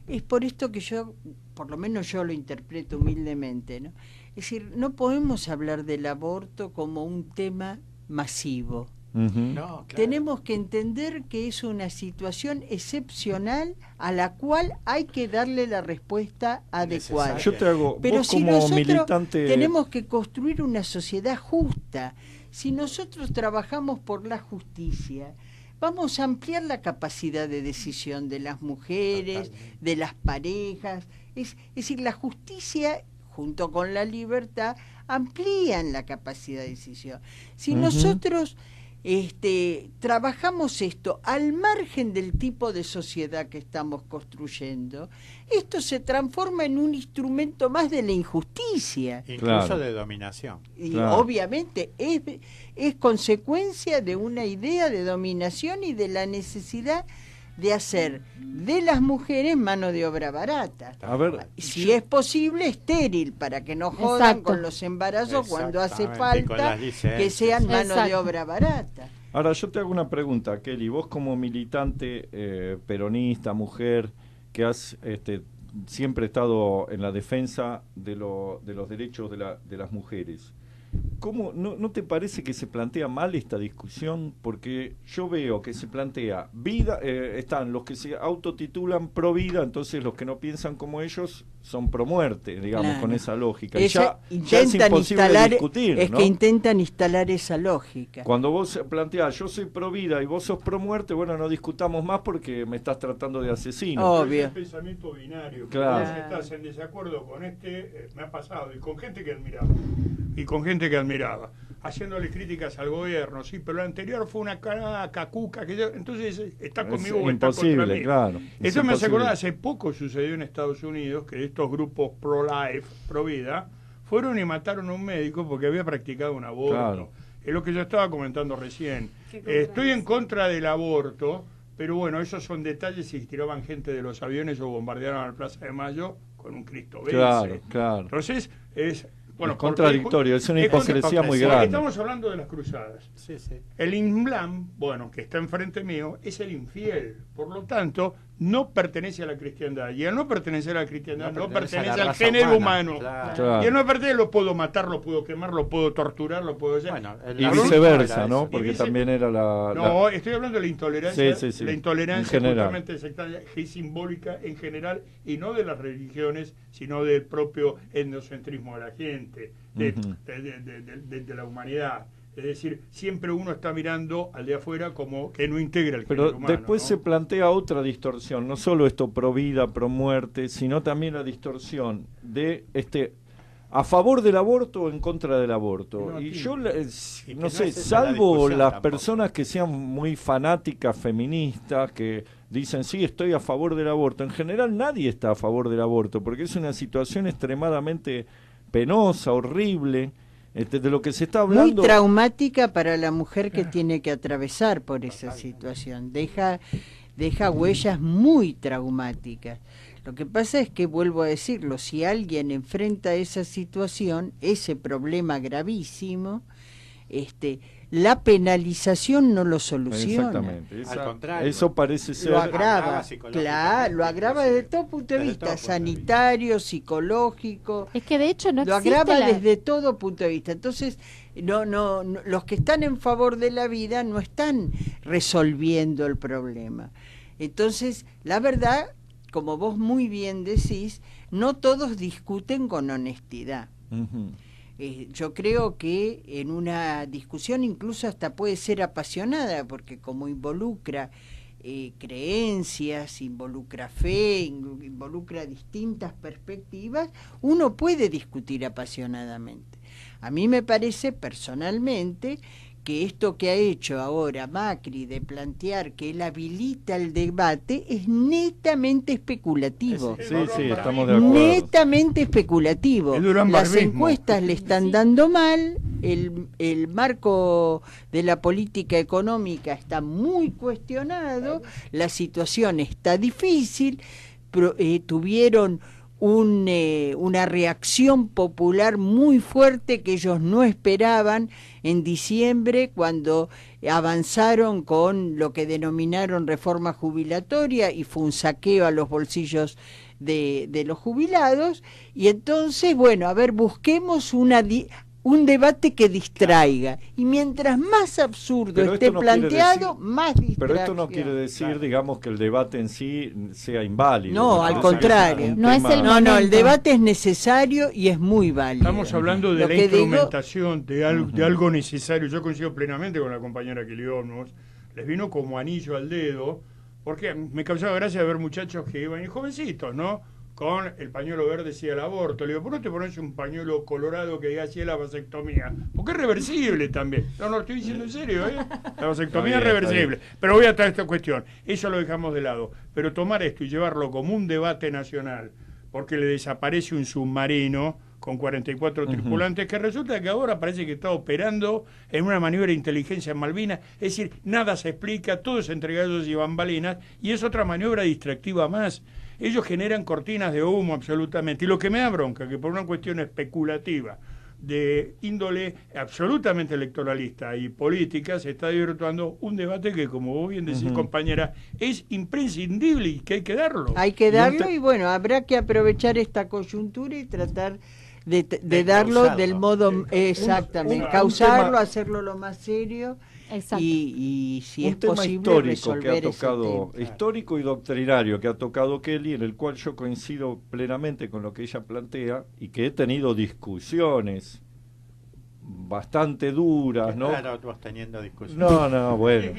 es por esto que yo, por lo menos yo lo interpreto humildemente, ¿no? Es decir, no podemos hablar del aborto como un tema masivo. No, claro. Tenemos que entender que es una situación excepcional a la cual hay que darle la respuesta adecuada. Yo te hago, pero vos si como nosotros militante tenemos que construir una sociedad justa, si nosotros trabajamos por la justicia, vamos a ampliar la capacidad de decisión de las mujeres, de las parejas. Es decir, la justicia junto con la libertad amplían la capacidad de decisión. Si nosotros trabajamos esto al margen del tipo de sociedad que estamos construyendo, esto se transforma en un instrumento más de la injusticia. Incluso de dominación. Y obviamente es consecuencia de una idea de dominación y de la necesidad de hacer de las mujeres mano de obra barata. A ver, si es posible, estéril, para que no jodan con los embarazos cuando hace falta que sean mano de obra barata. Ahora yo te hago una pregunta, Kelly, vos como militante peronista, mujer, que has siempre estado en la defensa de los derechos de las mujeres, ¿cómo no te parece que se plantea mal esta discusión? Porque yo veo que se plantea vida, están los que se autotitulan pro vida, entonces los que no piensan como ellos son pro muerte, digamos, claro, con esa lógica. Ya es imposible discutir, es ¿no? que intentan instalar esa lógica. Cuando vos planteás, yo soy pro vida y vos sos pro muerte, bueno, no discutamos más porque me estás tratando de asesino. Obvio. Es un pensamiento binario. Claro. Vos estás en desacuerdo con me ha pasado, y con gente que admiraba. Haciéndole críticas al gobierno, sí, pero la anterior fue una cacuca, entonces está conmigo o está contra mí. Claro. Eso me hace acordar, hace poco sucedió en Estados Unidos que estos grupos pro-life, pro-vida, fueron y mataron a un médico porque había practicado un aborto. Claro. Es lo que yo estaba comentando recién. Estoy en contra del aborto, pero bueno, esos son detalles si tiraban gente de los aviones o bombardearon la Plaza de Mayo con un Cristo vence. Claro. Entonces, es contradictorio, es una hipocresía muy grande. Estamos hablando de las cruzadas. Sí, sí. El Islam, que está enfrente mío, es el infiel. Por lo tanto, no pertenece a la cristiandad. Y al no pertenecer a la cristiandad, no pertenece al género humano. Claro. Y al no pertenecer, lo puedo matar, lo puedo quemar, lo puedo torturar, lo pudo hacer. Bueno, y viceversa, ¿no? Porque también era No, estoy hablando de la intolerancia. Sí. La intolerancia general, justamente sectaria, que es simbólica en general, y no de las religiones, sino del propio etnocentrismo de la gente, de la humanidad. Es decir, siempre uno está mirando al de afuera como que no integra el género humano. Pero después ¿no? se plantea otra distorsión, no solo esto pro vida, pro muerte, sino también la distorsión de a favor del aborto o en contra del aborto. Y yo no sé, salvo las personas que sean muy fanáticas feministas, que dicen sí, estoy a favor del aborto, en general nadie está a favor del aborto, porque es una situación extremadamente penosa, horrible. De lo que se está hablando, muy traumática para la mujer que tiene que atravesar por esa situación, deja huellas muy traumáticas. Lo que pasa es que, vuelvo a decirlo, si alguien enfrenta esa situación, ese problema gravísimo, la penalización no lo soluciona. Exactamente. Al contrario, eso parece ser... Lo agrava, claro, lo agrava desde todo punto de vista, sanitario, psicológico. Es que de hecho no lo existe agrava desde todo punto de vista. Entonces, no, los que están en favor de la vida no están resolviendo el problema. Entonces, la verdad, como vos muy bien decís, no todos discuten con honestidad. Uh-huh. Yo creo que en una discusión incluso hasta puede ser apasionada, porque como involucra creencias, involucra fe, involucra distintas perspectivas, uno puede discutir apasionadamente. A mí me parece personalmente que esto que ha hecho ahora Macri de plantear que él habilita el debate es netamente especulativo. Sí, estamos de acuerdo. Netamente especulativo. Las encuestas le están dando mal, el marco de la política económica está muy cuestionado, la situación está difícil, tuvieron una reacción popular muy fuerte que ellos no esperaban en diciembre, cuando avanzaron con lo que denominaron reforma jubilatoria y fue un saqueo a los bolsillos de los jubilados. Y entonces, bueno, a ver, busquemos un debate que distraiga, y mientras más absurdo esté planteado, más distracción. Pero esto no quiere decir, digamos, que el debate en sí sea inválido. No, al contrario. El debate es necesario y es muy válido. Estamos hablando de la instrumentación de algo necesario. Yo coincido plenamente con la compañera que les vino como anillo al dedo, porque me causaba gracia ver muchachos que iban, jovencitos, ¿no?, con el pañuelo verde sí al aborto. Le digo, ¿por qué no te pones un pañuelo colorado que diga sí a la vasectomía? Porque es reversible también. No, lo estoy diciendo en serio, ¿eh? La vasectomía es reversible. Pero voy a traer esta cuestión. Eso lo dejamos de lado. Pero tomar esto y llevarlo como un debate nacional, porque le desaparece un submarino con 44 tripulantes, que resulta que ahora parece que está operando en una maniobra de inteligencia en Malvinas. Es decir, nada se explica, todos entregados y bambalinas, y es otra maniobra distractiva más. Ellos generan cortinas de humo absolutamente. Y lo que me da bronca, que por una cuestión especulativa de índole absolutamente electoralista y política, se está desvirtuando un debate que, como vos bien decís, compañera, es imprescindible y que hay que darlo. Hay que darlo y bueno, habrá que aprovechar esta coyuntura y tratar de darlo causarlo. del modo exactamente, causarlo, hacerlo lo más serio. Exacto. Y si un es tema posible histórico resolver que ha tocado, ese tema. histórico y doctrinario que ha tocado Kelly, en el cual yo coincido plenamente con lo que ella plantea y que he tenido discusiones bastante duras, ¿no? Claro, vos teniendo discusiones. No, bueno.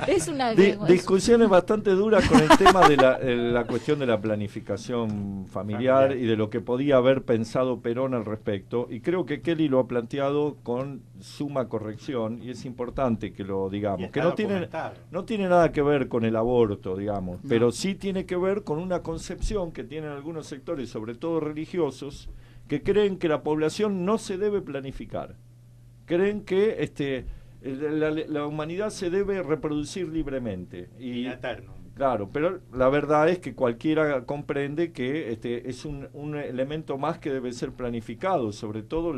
Es una discusiones bastante duras con el tema de la cuestión de la planificación familiar y de lo que podía haber pensado Perón al respecto, y creo que Kelly lo ha planteado con suma corrección, y es importante que lo digamos, que no tiene nada que ver con el aborto, digamos, pero sí tiene que ver con una concepción que tienen algunos sectores, sobre todo religiosos, que creen que la población no se debe planificar. Creen que la humanidad se debe reproducir libremente. Y claro, pero la verdad es que cualquiera comprende que es un elemento más que debe ser planificado, sobre todo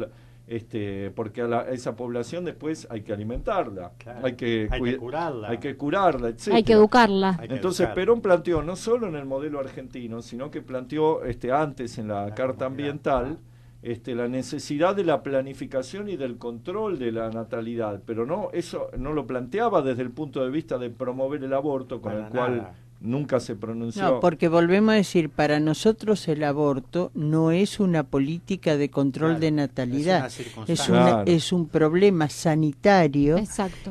porque a esa población después hay que alimentarla, claro, hay que curarla, etc. Hay que educarla. Entonces Perón planteó, no solo en el modelo argentino, sino que planteó antes en la Carta Ambiental, la necesidad de la planificación y del control de la natalidad, pero eso no lo planteaba desde el punto de vista de promover el aborto, con el cual nunca se pronunció. No, porque volvemos a decir, para nosotros el aborto no es una política de control de natalidad, es un problema sanitario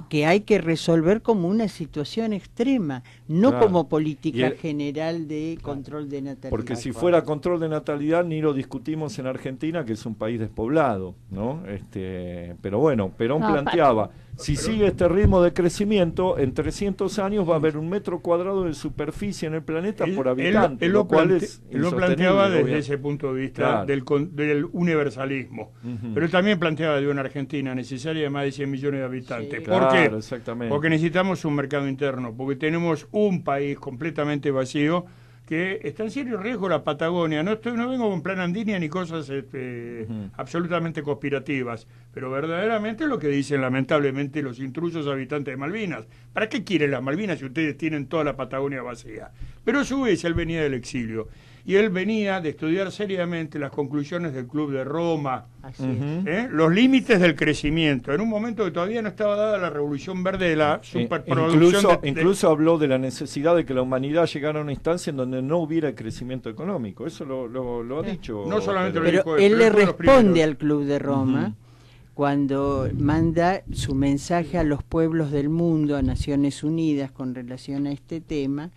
que hay que resolver como una situación extrema, no como política general de control de natalidad. Porque si fuera control de natalidad ni lo discutimos en Argentina, que es un país despoblado, ¿no? Pero bueno, Perón planteaba, si sigue este ritmo de crecimiento, en 300 años va a haber 1 metro cuadrado de superficie en el planeta por habitante. Él lo planteaba desde ese punto de vista del universalismo. Pero él también planteaba de una Argentina necesaria de más de 100 millones de habitantes. Sí. ¿Por qué? Exactamente. Porque necesitamos un mercado interno, porque tenemos un país completamente vacío, que está en serio riesgo la Patagonia. No vengo con plan Andinia ni cosas absolutamente conspirativas, pero verdaderamente lo que dicen lamentablemente los intrusos habitantes de Malvinas. ¿Para qué quieren las Malvinas si ustedes tienen toda la Patagonia vacía? Pero a su vez él venía del exilio, y él venía de estudiar seriamente las conclusiones del Club de Roma, los límites del crecimiento, en un momento que todavía no estaba dada la revolución verde de la superproducción. Incluso habló de la necesidad de que la humanidad llegara a una instancia en donde no hubiera crecimiento económico. Eso lo ha dicho. No solamente pero lo dijo él le responde al Club de Roma cuando manda su mensaje a los pueblos del mundo, a Naciones Unidas, con relación a este tema,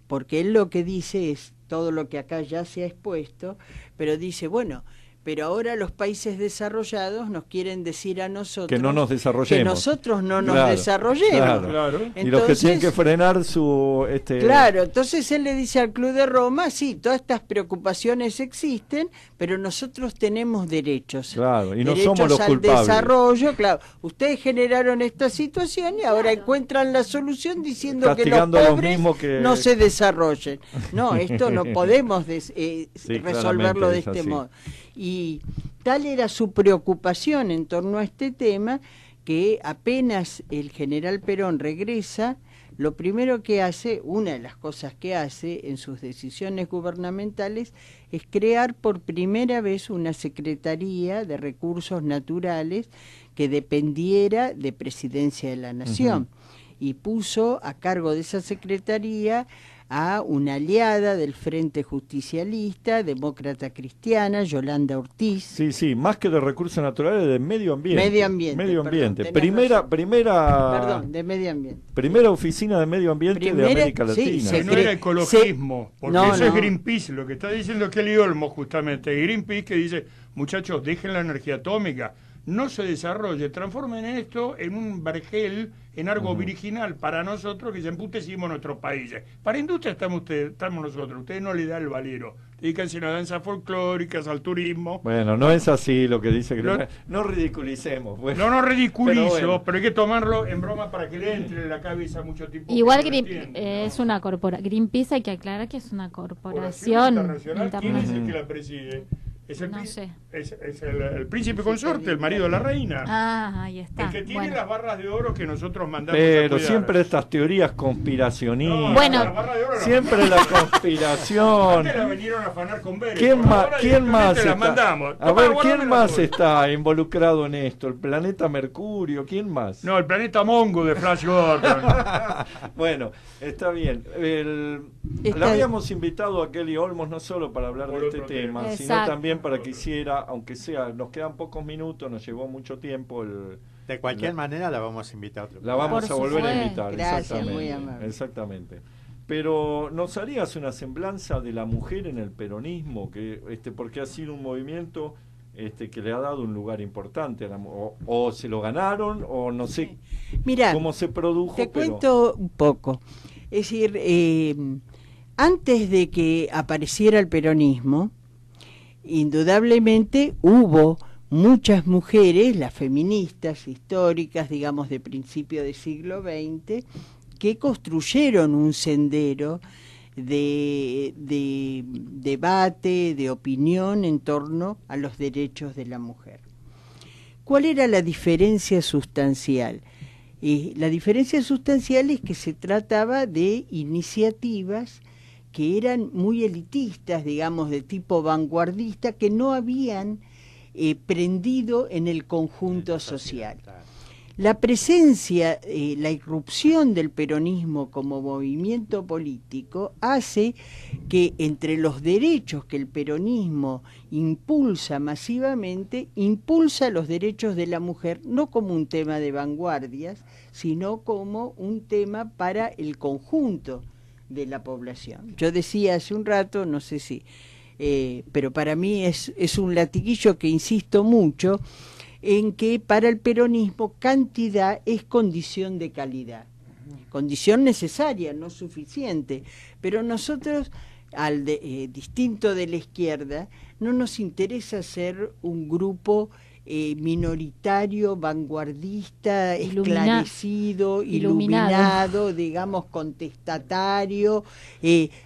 porque él lo que dice es todo lo que acá ya se ha expuesto, pero dice, bueno, pero ahora los países desarrollados nos quieren decir a nosotros que no nos desarrollemos, que nosotros no nos desarrollemos. Claro. Entonces, y los que tienen que frenar su Claro, entonces él le dice al Club de Roma, sí, todas estas preocupaciones existen, pero nosotros tenemos derechos. Claro, y no derechos somos los al culpables. Desarrollo, claro. Ustedes generaron esta situación y ahora encuentran la solución diciendo castigando que los pobres que... no se desarrollen. No, esto no podemos resolverlo de este modo. Y tal era su preocupación en torno a este tema que apenas el general Perón regresa, lo primero que hace, una de las cosas que hace en sus decisiones gubernamentales, es crear por primera vez una Secretaría de Recursos Naturales que dependiera de Presidencia de la Nación. Y puso a cargo de esa Secretaría a una aliada del Frente Justicialista, demócrata cristiana, Yolanda Ortiz. Sí, más que de recursos naturales, de medio ambiente. Medio ambiente. Perdón, de medio ambiente. Primera oficina de medio ambiente de América Latina. No era ecologismo, porque eso es Greenpeace, lo que está diciendo Kelly Olmos justamente. Greenpeace que dice, muchachos, dejen la energía atómica, no se desarrolle, transformen esto en un vergel, en algo virginal para nosotros, que ya emputecimos nuestros países. Para industria estamos nosotros, ustedes no le dan el valero, dedícanse a las danzas folclóricas, al turismo. Bueno, no es así lo que dice no ridiculicemos. Bueno. No ridiculizo, pero hay que tomarlo en broma para que le entre en la cabeza mucho tiempo. Igual es una corporación, Greenpeace hay que aclarar que es una corporación internacional. ¿Quién es el que la preside? Es el, No sé. es el príncipe consorte, el marido de la reina. Ah, ahí está. El que tiene Bueno. las barras de oro que nosotros mandamos a Pero cuidar. siempre estas teorías conspiracionistas. No, Bueno. las barras de oro no. Siempre la conspiración. Antes la vinieron a afanar con Vélez. ¿Quién Por más, ahora quién más directamente las está? mandamos. A Tomá, ver, guárdamela ¿quién más toda. está involucrado en esto? ¿El planeta Mercurio? ¿Quién más? No, el planeta Mongo de Flash Gordon. Bueno, está bien. La habíamos invitado a Kelly Olmos no solo para hablar Por de este otro tema, tema. sino Exacto. también para que hiciera, aunque sea, nos quedan pocos minutos, nos llevó mucho tiempo. De cualquier manera la vamos a invitar a otro La vamos Por a volver a supuesto. invitar. Gracias, exactamente, muy amable. exactamente. Pero ¿nos harías una semblanza de la mujer en el peronismo? Porque ha sido un movimiento que le ha dado un lugar importante a o se lo ganaron o no sé Mirá, cómo se produjo. te pero cuento un poco. Es decir, antes de que apareciera el peronismo, indudablemente hubo muchas mujeres, las feministas históricas, digamos, de principio del siglo XX, que construyeron un sendero de debate, de opinión en torno a los derechos de la mujer. ¿Cuál era la diferencia sustancial? La diferencia sustancial es que se trataba de iniciativas que eran muy elitistas, digamos, de tipo vanguardista, que no habían prendido en el conjunto social. La presencia, la irrupción del peronismo como movimiento político hace que entre los derechos que el peronismo impulsa masivamente, impulsa los derechos de la mujer no como un tema de vanguardias, sino como un tema para el conjunto de la población. Yo decía hace un rato, no sé si, pero para mí es un latiguillo que insisto mucho, en que para el peronismo cantidad es condición de calidad, condición necesaria, no suficiente, pero nosotros, distinto de la izquierda, no nos interesa ser un grupo minoritario, vanguardista, esclarecido, iluminado, digamos, contestatario.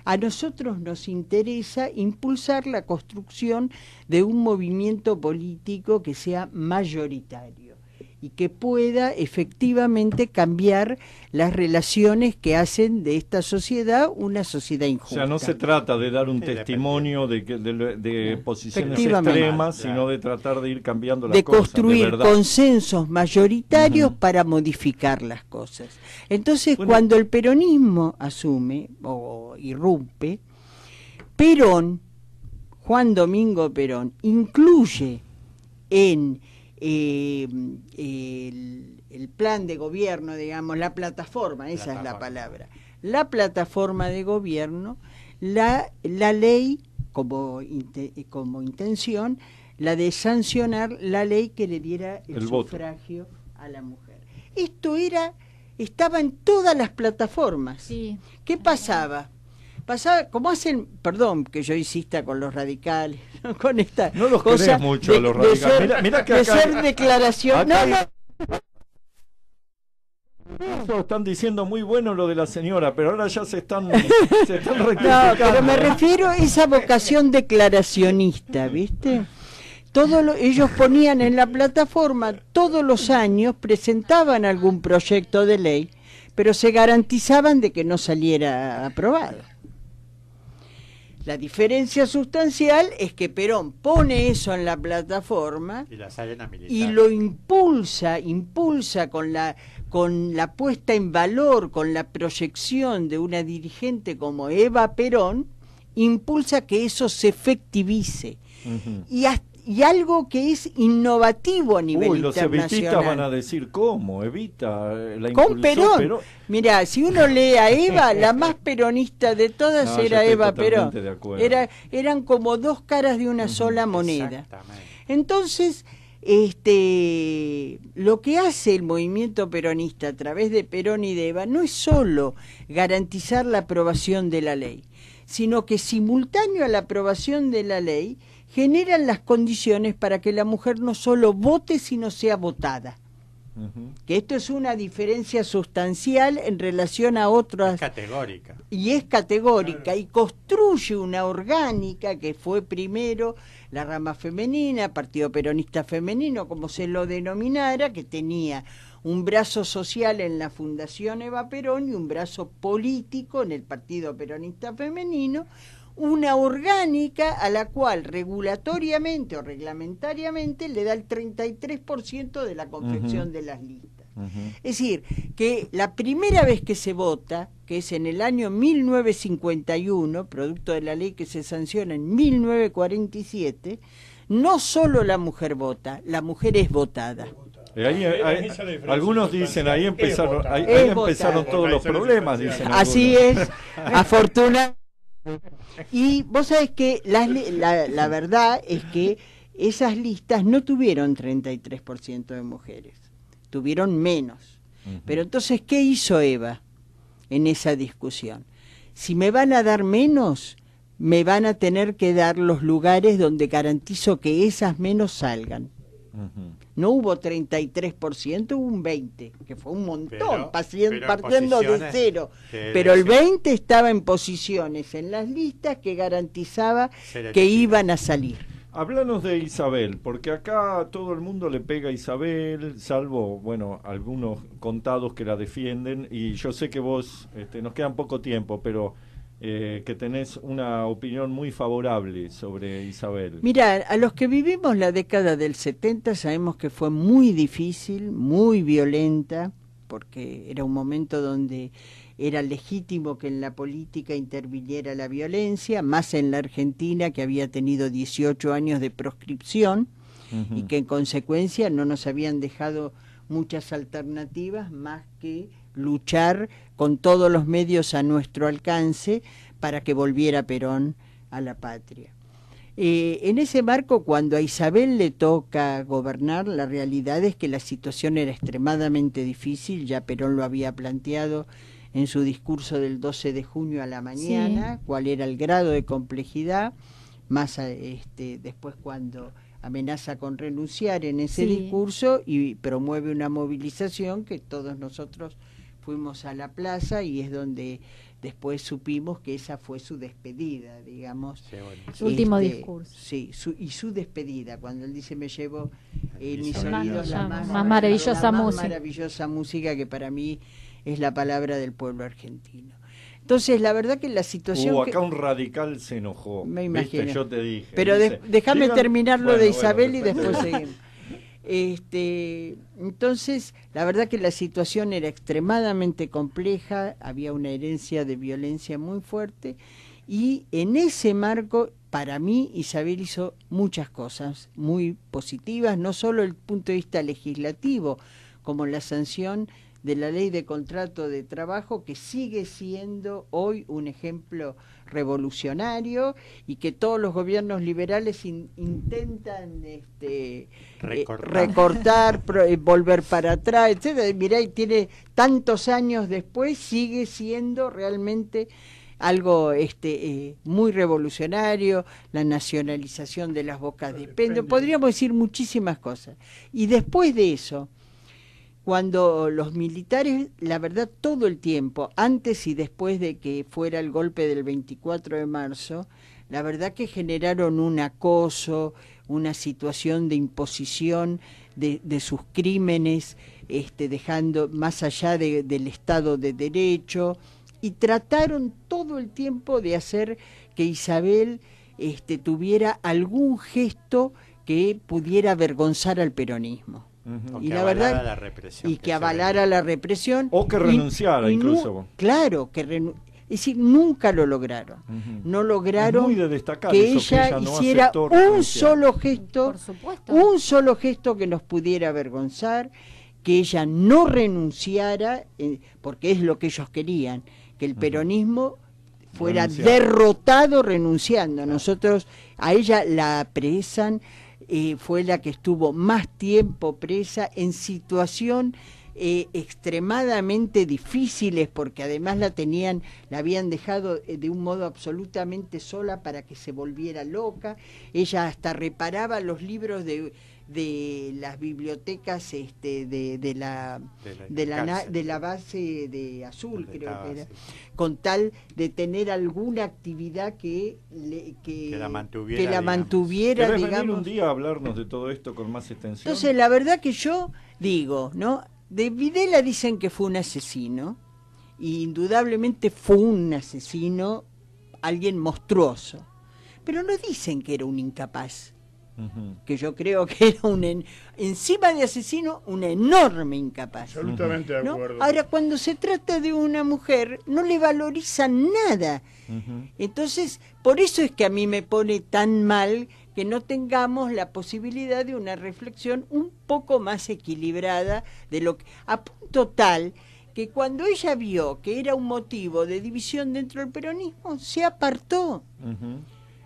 A nosotros nos interesa impulsar la construcción de un movimiento político que sea mayoritario y que pueda efectivamente cambiar las relaciones que hacen de esta sociedad una sociedad injusta. O sea, no se trata de dar un testimonio de posiciones extremas, sino de tratar de ir cambiando las cosas. De construir consensos mayoritarios para modificar las cosas. Entonces, cuando el peronismo asume o irrumpe, Perón, Juan Domingo Perón, incluye en el plan de gobierno, digamos, la plataforma, esa es la palabra, la plataforma de gobierno, la ley como intención, la de sancionar la ley que le diera el sufragio a la mujer. Esto estaba en todas las plataformas. Sí. ¿Qué pasaba? Como hacen, perdón que yo insista con los radicales, ¿no? Con esta no los cosa querés mucho los radicales. Mira que acá, ser declaración. Están diciendo muy bueno lo de la señora, pero ahora ya se están rectificando. No, pero me refiero a esa vocación declaracionista, ¿viste? Ellos ponían en la plataforma todos los años, presentaban algún proyecto de ley, pero se garantizaban de que no saliera aprobado. La diferencia sustancial es que Perón pone eso en la plataforma y lo impulsa con la puesta en valor, con la proyección de una dirigente como Eva Perón, impulsa que eso se efectivice. Y algo que es innovativo a nivel internacional. Los evitistas van a decir, ¿cómo? Evita la con Perón. Mirá, si uno lee a Eva, la más peronista de todas era Eva Perón. Eran como dos caras de una sola moneda. Entonces, lo que hace el movimiento peronista a través de Perón y de Eva no es solo garantizar la aprobación de la ley, sino que simultáneo a la aprobación de la ley generan las condiciones para que la mujer no solo vote, sino sea votada. Que esto es una diferencia sustancial en relación a otras. Es categórica. Y es categórica, y construye una orgánica que fue primero la rama femenina, Partido Peronista Femenino, como se lo denominara, que tenía un brazo social en la Fundación Eva Perón y un brazo político en el Partido Peronista Femenino, una orgánica a la cual regulatoriamente o reglamentariamente le da el 33% de la confección de las listas. Es decir, que la primera vez que se vota, que es en el año 1951, producto de la ley que se sanciona en 1947, no solo la mujer vota, la mujer es votada. Algunos dicen, ahí empezaron todos los problemas, dicen algunos. Así es, afortunadamente. Y vos sabés que la verdad es que esas listas no tuvieron 33% de mujeres, tuvieron menos. Pero entonces, ¿qué hizo Eva en esa discusión? Si me van a dar menos, me van a tener que dar los lugares donde garantizo que esas menos salgan. No hubo 33%, hubo un 20%, que fue un montón, partiendo de cero. Pero el 20% estaba en posiciones en las listas que garantizaba que iban a salir. Háblanos de Isabel, porque acá todo el mundo le pega a Isabel, salvo, bueno, algunos contados que la defienden, y yo sé que vos, nos queda poco tiempo, pero que tenés una opinión muy favorable sobre Isabel. Mira, a los que vivimos la década del 70 sabemos que fue muy difícil, muy violenta, porque era un momento donde era legítimo que en la política interviniera la violencia, más en la Argentina, que había tenido 18 años de proscripción y que en consecuencia no nos habían dejado muchas alternativas más que luchar con todos los medios a nuestro alcance para que volviera Perón a la patria. En ese marco, cuando a Isabel le toca gobernar, la realidad es que la situación era extremadamente difícil, ya Perón lo había planteado en su discurso del 12 de junio a la mañana, cuál era el grado de complejidad, más después cuando amenaza con renunciar en ese discurso y promueve una movilización que todos nosotros fuimos a la plaza y es donde después supimos que esa fue su despedida, digamos. Su último discurso. Sí, su despedida, cuando él dice me llevo en mis oídos la más maravillosa música que para mí es la palabra del pueblo argentino. Entonces, la verdad que la situación... acá un radical se enojó. Me imagino. ¿Viste? Yo te dije. Pero déjame terminar lo de Isabel y después seguimos. Entonces, la verdad que la situación era extremadamente compleja, había una herencia de violencia muy fuerte y en ese marco, para mí, Isabel hizo muchas cosas muy positivas, no solo desde el punto de vista legislativo, como la sanción de la ley de contrato de trabajo, que sigue siendo hoy un ejemplo revolucionario y que todos los gobiernos liberales intentan recortar volver para atrás, etcétera. Mirá, y tiene tantos años después, sigue siendo realmente algo muy revolucionario, la nacionalización de las bocas de expendio, podríamos decir muchísimas cosas. Y después de eso, cuando los militares, la verdad, todo el tiempo, antes y después de que fuera el golpe del 24 de marzo, la verdad que generaron un acoso, una situación de imposición de sus crímenes, dejando más allá del Estado de Derecho, y trataron todo el tiempo de hacer que Isabel tuviera algún gesto que pudiera avergonzar al peronismo. Y la verdad la represión, y que avalara la represión o que renunciara incluso. Claro, es decir, nunca lo lograron. No lograron que ella hiciera un solo gesto, que nos pudiera avergonzar, que ella no renunciara, porque es lo que ellos querían, que el peronismo fuera derrotado renunciando. Nosotros, a ella la apresan, fue la que estuvo más tiempo presa en situación extremadamente difíciles, porque además la habían dejado de un modo absolutamente sola para que se volviera loca. Ella hasta reparaba los libros de de las bibliotecas de la base de Azul, creo que era, con tal de tener alguna actividad que la mantuviera, ¿Querés digamos. venir un día a hablarnos de todo esto con más extensión? Entonces, la verdad que yo digo, ¿no? De Videla dicen que fue un asesino, y indudablemente fue un asesino, alguien monstruoso, pero no dicen que era un incapaz. Que yo creo que era encima de asesino, un enorme incapaz. Absolutamente de ¿no? acuerdo. Ahora, cuando se trata de una mujer, no le valorizan nada. Entonces, por eso es que a mí me pone tan mal que no tengamos la posibilidad de una reflexión un poco más equilibrada de lo que, a punto tal que cuando ella vio que era un motivo de división dentro del peronismo, se apartó.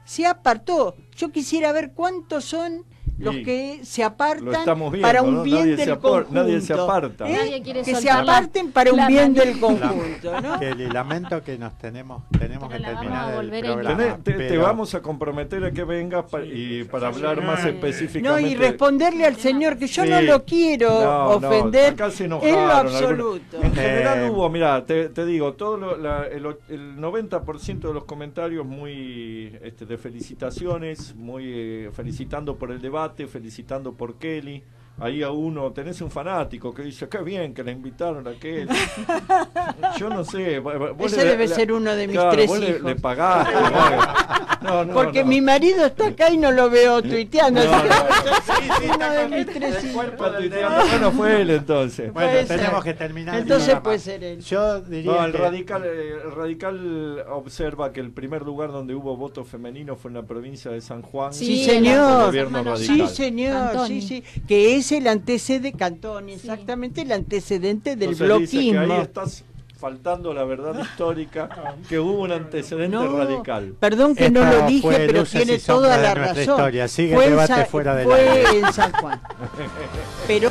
Se apartó. Yo quisiera ver cuántos son los que se apartan viendo, para un bien del conjunto. Nadie se aparta. Nadie quiere que se aparten para un bien del conjunto, ¿no? Kelly, lamento que tenemos que terminar el programa. Te vamos a comprometer a que vengas para hablar más específicamente. No, y responderle al señor que yo no lo quiero ofender acá se en lo enojaron absoluto. En general hubo, mira, te digo, todo el 90% de los comentarios muy de felicitaciones, muy felicitando por el debate, felicitando por Kelly. Ahí a uno, tenés un fanático que dice, qué bien que le invitaron a Kelly. Yo no sé. Ese debe ser uno de mis tres vos hijos. Le pagaste. Porque mi marido está acá y no lo veo tuiteando. Uno de mis tres hijos. Bueno, fue él entonces. Bueno, tenemos que terminar. Entonces puede ser él. Yo diría el radical observa que el primer lugar donde hubo voto femenino fue en la provincia de San Juan. Sí, señor. Sí, señor. Cantoni. Sí, que es el antecedente, Cantoni, exactamente el antecedente del bloquismo. Ahí estás faltando la verdad histórica, que hubo un antecedente radical. Perdón que no lo dije, pero tiene toda la razón. Historia. Sigue el debate fuera de la en San Juan. Pero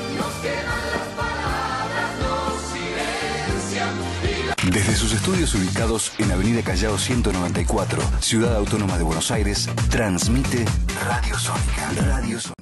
Desde sus estudios ubicados en Avenida Callao 194, Ciudad Autónoma de Buenos Aires, transmite Radio Sónica.